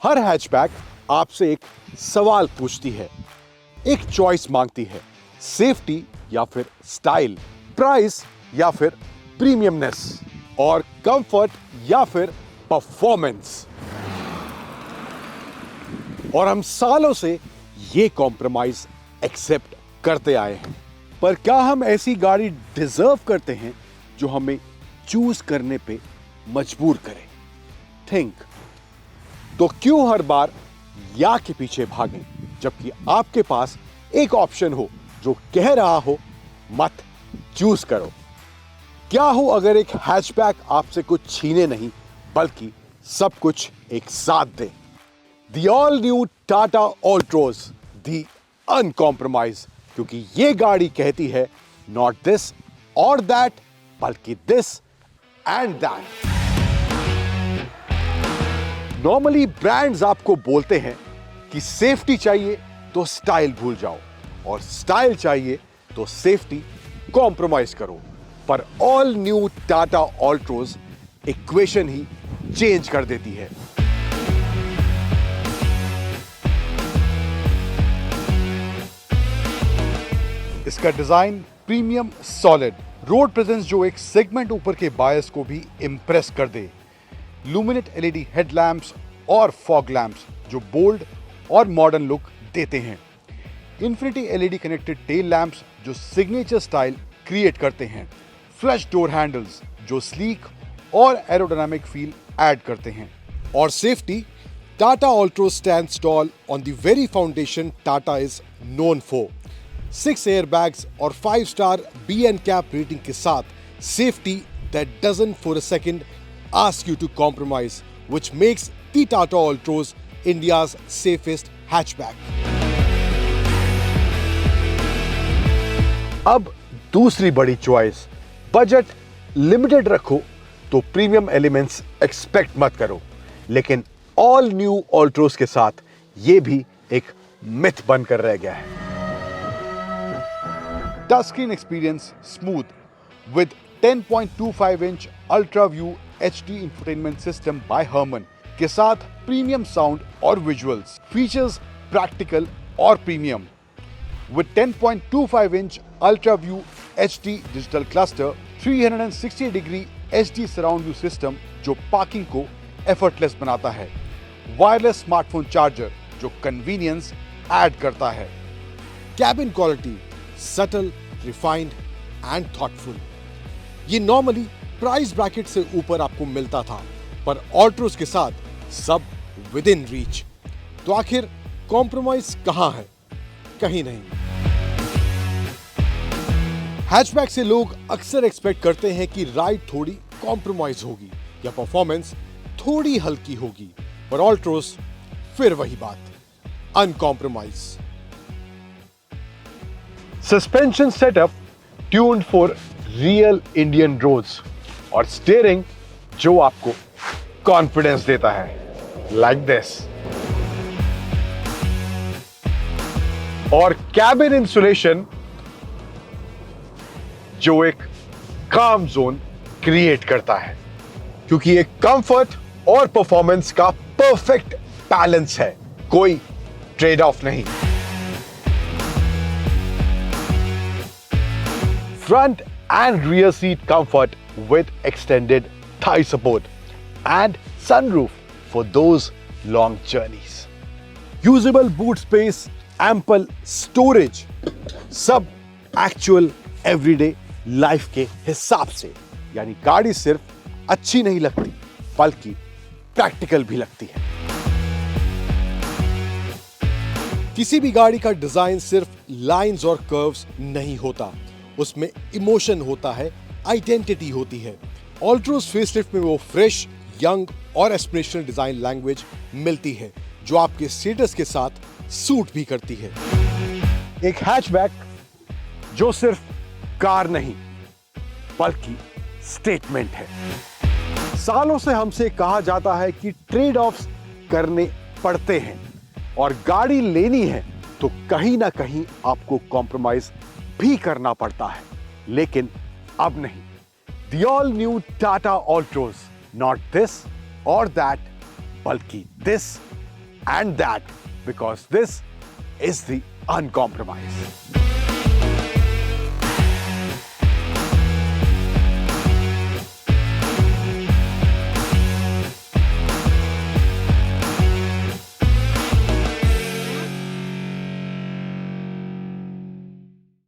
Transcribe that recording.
हर hatchback आपसे एक सवाल पूछती है, एक चॉइस मांगती है, सेफ्टी या फिर स्टाइल, प्राइस या फिर प्रीमियमनेस, और कंफर्ट या फिर परफॉर्मेंस। और हम सालों से ये कॉम्प्रोमाइज एक्सेप्ट करते आए हैं। पर क्या हम ऐसी गाड़ी डिजर्व करते हैं जो हमें चूज करने पे मजबूर करे? थिंक। तो क्यों हर बार या के पीछे भागें जबकि आपके पास एक ऑप्शन हो जो कह रहा हो मत चूज करो। क्या हो अगर एक हैचबैक आपसे कुछ छीने नहीं बल्कि सब कुछ एक साथ दे? The all new Tata Altroz, the uncompromise, क्योंकि ये गाड़ी कहती है नॉट दिस और दैट बल्कि this and that. Normally brands आपको बोलते हैं कि सेफ्टी चाहिए तो स्टाइल भूल जाओ और स्टाइल चाहिए तो सेफ्टी कॉम्प्रोमाइज करो। पर all new Tata Altroz equation ही चेंज कर देती है। इसका design premium solid, road presence जो एक सेगमेंट ऊपर के बायस को भी इंप्रेस कर दे, लुमिनेट एलईडी हेडलैम्प्स और फॉग लैम्प्स जो बोल्ड और मॉडर्न लुक देते हैं, infinity LED connected tail lamps जो सिग्नेचर स्टाइल क्रिएट करते हैं, फ्लश डोर हैंडल्स जो स्लीक और एरोडायनामिक फील ऐड करते हैं, और safety, Tata Altroz stands tall on the very foundation Tata is known for. 6 airbags और 5-स्टार B&CAP रेटिंग के साथ safety that doesn't for a second ask you to compromise, which makes the Tata Altroz India's safest hatchback. अब दूसरी बड़ी choice, budget limited रखो तो premium elements expect मत करो, लेकिन ऑल न्यू ऑल्ट्रोज के साथ ये भी एक मिथ बनकर रह गया है। Touchscreen experience smooth with 10.25-inch UltraView HD infotainment system by Harman के साथ प्रीमियम साउंड और विजुअल्स, फीचर्स प्रैक्टिकल और premium with 10.25-inch UltraView HD digital cluster, 360-degree HD surround view system जो पार्किंग को एफर्टलेस बनाता है, वायरलेस स्मार्टफोन चार्जर जो convenience add करता है, cabin quality subtle, refined and thoughtful. ये नॉर्मली प्राइस ब्रैकेट से ऊपर आपको मिलता था, पर ऑल्ट्रोज के साथ सब विद इन रीच। तो आखिर कॉम्प्रोमाइज कहां है? कहीं नहीं। हैचबैक से लोग अक्सर एक्सपेक्ट करते हैं कि राइड थोड़ी कॉम्प्रोमाइज होगी या परफॉर्मेंस थोड़ी हल्की होगी, पर ऑल्ट्रोज फिर वही बात, uncompromise. Suspension setup tuned for real Indian roads और स्टीयरिंग जो आपको कॉन्फिडेंस देता है, लाइक दिस। और कैबिन इंसुलेशन जो एक काम जोन क्रिएट करता है, क्योंकि एक कंफर्ट और परफॉर्मेंस का परफेक्ट बैलेंस है, कोई ट्रेड ऑफ नहीं। Front and rear seat comfort with extended thigh support and sunroof for those long journeys. Usable boot space, ample storage, सब actual everyday life के हिसाब से। यानी गाड़ी सिर्फ अच्छी नहीं लगती बल्कि प्रैक्टिकल भी लगती है। किसी भी गाड़ी का डिजाइन सिर्फ लाइंस और कर्व्स नहीं होता, उसमें इमोशन होता है, आइडेंटिटी होती है। ऑल्ट्रोज फेसलिफ्ट में वो फ्रेश, यंग और एस्पिरेशनल डिजाइन लैंग्वेज मिलती है जो आपके स्टेटस के साथ सूट भी करती है। एक हैचबैक जो सिर्फ कार नहीं बल्कि स्टेटमेंट है। सालों से हमसे कहा जाता है कि ट्रेड ऑफ्स करने पड़ते हैं और गाड़ी लेनी है तो कहीं ना कहीं आपको कॉम्प्रोमाइज भी करना पड़ता है, लेकिन अब नहीं। The all new Tata Altroz, not this or that, बल्कि this and that because this is the Uncompromised.